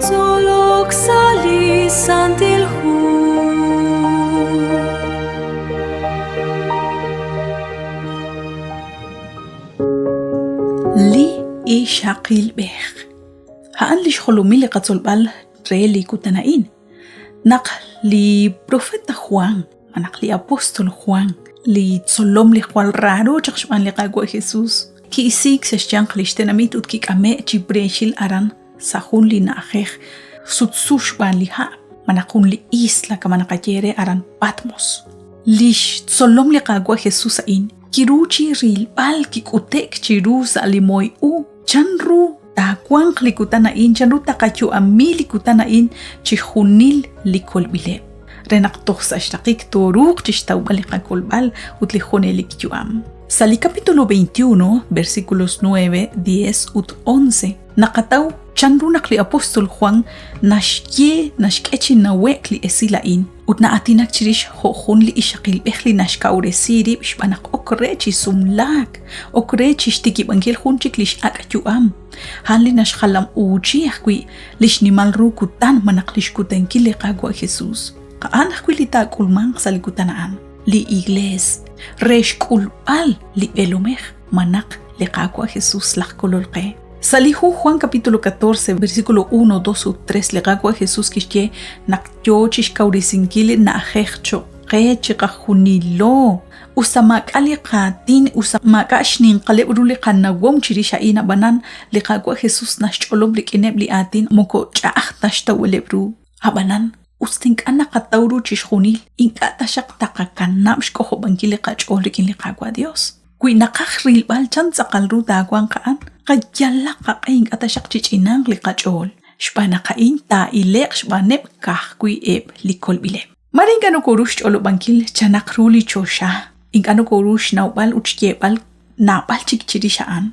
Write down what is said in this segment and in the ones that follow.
Zolok sali santilhu li ishaqil bech haan lish khulumi li qatzol bal re li kutanain naq li profeta Juan manak li apostol Juan li tzolom li khwal raro chaqshban li qagwa Jesus ki isik seshchan qlishtenamit ut ki kame chibreshil aran sahun li naajej sutsushban li ha manakun li isla kamanakayere aran Patmos lish tzolom li qagwa Jesus ain kiruchi rilbal ki kutek chirusa li moy u chanru ta kwan klikutana in chanru takachu amili kutana in chihunil li kolbile renak tohsa shtaqik toruk chishtawbal li kolbal utli jonelik yuam Salí capítulo 21 versículos 9, 10 ut 11 nakataw chanrunak li apostol Juan nashkechi nawekli esilain ut na atinak chirish hohun li ishaqil bechli nashkauresiri bishbanak okrechi sumlak okrechi shtiki bangel hunchik lish akachuam hanli nashkhalam uchi akwi lish nimal rukutan manaklish kutenki li qagwa Jesus qaan akwi li takulman salikutanaan li igles resh kulpal li elumech manak li qagwa Jesus lakkololqe Salihu Juan capítulo 14 versículo 1, 2 u 3 le gagwa Jesús kishye nakyo chishkaurisinkili na ajechcho qechiqa junilo usamak ali qatin usamak ashnin qalebruli qannawom chirisha ina banan le gagwa Jesús nashcholom likineb li atin moko chah tashtawlebru abanan ustink anna qatawru chishjunil inkata shaq taqakanam shkoho bankili qacholikin li gagwa Dios kuinaqaj rilbal chantzaqalru dagwan qaan qajalla qaqain atashaq chichinan li qachol shbana qain ta ileq shbaneb kahkui eb li kolbile maringano korush cholo bankil chanaqruli chosha ingano korush nawbal uchyebal nabal chikchirishaan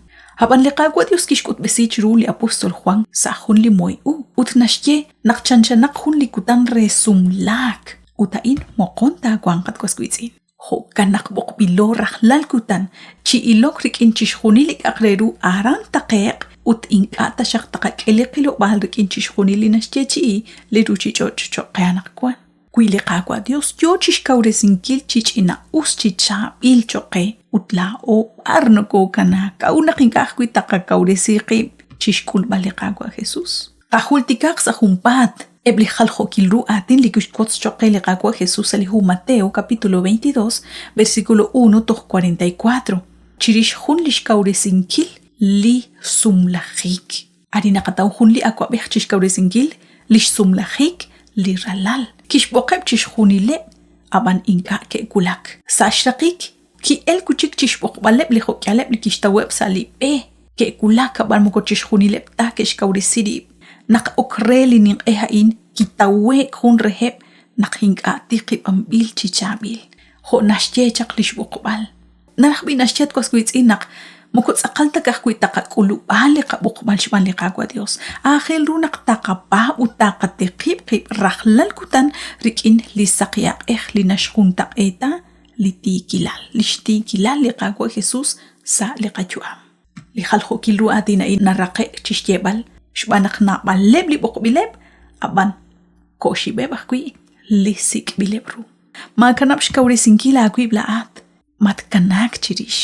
haban li qagwa Dios kishkut besich ruli apostol Juan sahun li moy utnashye naqchanchanaq hun li kutan resumlak utain moqon dagwan qatkwaskuitzin ho kanak bok bilo rahlal kutan chi ilok rikin chishjunilik aqreru aran taqeq ut inkata shaq taqaqeliqilo bahal rikin chishjunili nashchechi le ruchi chocho qayanak kwan kuili qagwa Dios yo chishkauresinkil chichina uschicha il choqe utla o arnoko kana kaunaqinqaq kuy taqaqauresiqi chishkul bali qagwa Jesus qahultikaq sahumpat Ebli jaljo kilru atin likushkots choqele qagwa Jesús alihu Mateo capítulo 22 versículo 1 to 44 chirish hun lishkauresinkil li sumlajik arina qataw hun li akwa beh chishkauresinkil lish sumlajik li ralal kishboqeb chishjunile aban inka ke kulak sashraqik ki el kuchik chishboqbaleb li xokyaleb li kishtaweb sali ke kulak aban moko chishjunile ta kishkauresiri nak okreli ning ehain kitawe khun reheb nak hinga tiqib ambil chichabil ho nashye chaqlish buqbal narah binashet koskuits inak mukut aqalta kahkuit taqakulu bali qabuqbal shban li qagwa Dios akhel runak taqapa utaqatiqib qib rahlal kutan rikin li saqiaq li nashkhun taqeta li tikilal li qagwa Jesus sa li qajuam li khalkho kilu atina inaraqe chishtebal shbanak na baleb li boqbileb aban koshi bebah kui lisik bilebru ma kanap shkauresinkila kui blaat mat kanak chirish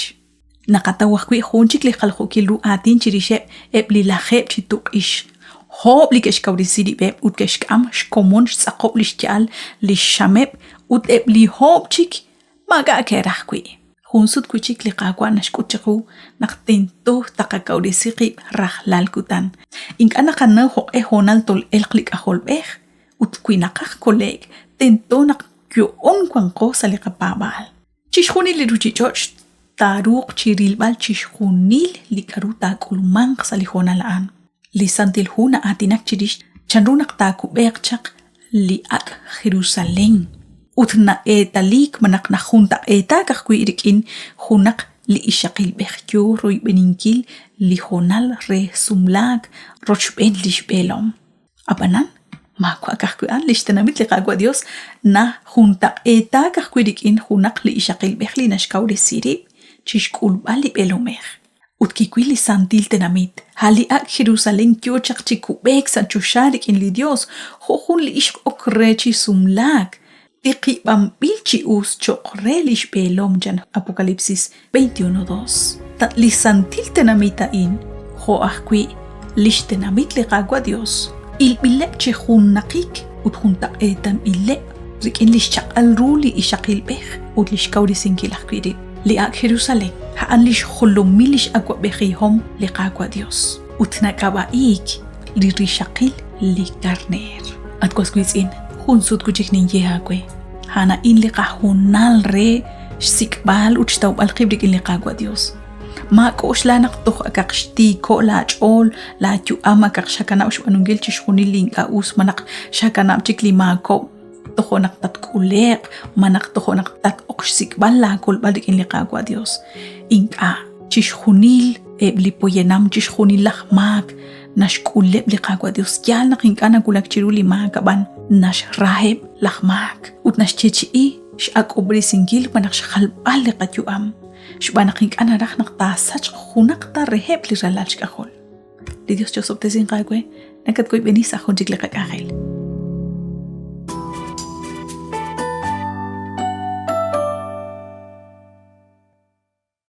nakatawah kui khonchik li khalkho kilu atin chirishe ebli laheb chituk ish hob li keshkauresidi beb ut keshkam shkomon tsaqob li shtial li shameb ut ebli hob chik maga kerah kui Hunsut kuchik li qagwa nashkutchiqu naqtinto taqakauresiqi rahlal kutan inkana qanna hoqe honal tol elqlik aholbeh ut kuinaqaq koleg tento naqkyo onkwanqo saliqapabal chishjunil li ruchichoch taruq chirilbal chishjunil li karuta kulman salihonal an li santil huna atinak chirish chanrunaq takubeqchaq li ak Jerusalén utna etalik manak na junta eta kakui irikin junak li ishaqil bechyo roy beninkil li honal re sumlag rochben lishbelom abanan Makwa kahkuan lishtanamit li qagwa Dios na junta eta kahkuirik in junak li ishaqil behli nashkauri siri chishkul bali belomeh. Utkikwili santil tenamit hali ak Jerusalén kyo chakchiku bek san chusharik in li Dios jojun li ish okrechi sumlak tiqi bambilchi us chokrelish belom jan Apocalipsis 21:2. Ta li santil tenamita in jo ahkwi lishtenamit li qagwa Dios il bilek chehun nakik ut junta etam ille rikin lishchak al ruli ishaqil beh ut lishkauri sinkilak kwiri li ak Jerusalén haan lish khulumilish agwa behihom li qagwa Dios ut nakabaik li rishaqil li karner at kwaskwitsin hun sut kuchik ninjeha kwe hana in li qahunal re sikbal ut shtawb al khibrik in li qagwa Dios ما كوش لا نقطخ أكاقشتي كو لا جول لا جو أما كاقشاكنا وش أنونجل تشخوني لينك أوس منق شاكنا بتكلي ماكو تخو نقطت كوليق منق تخو نقطت أقشسك بلا كل بالك إن لقاقوا ديوس إنك تشخونيل إبلي بوينام تشخوني لخماك ناش كوليب لقاقوا ديوس يال نقينك أنا قولك تشيرولي ماك بان ناش راهب لخماك وتناش تشيشي شاك أبري سنجيل وناش خلب بالك جو أم شبانقينك أنا راح نقطع خونقطع رهيب لرلالش كخول لديوس جوسوب تزين قاقوي نكد كوي بنيسا خونجيك لقاك أغيل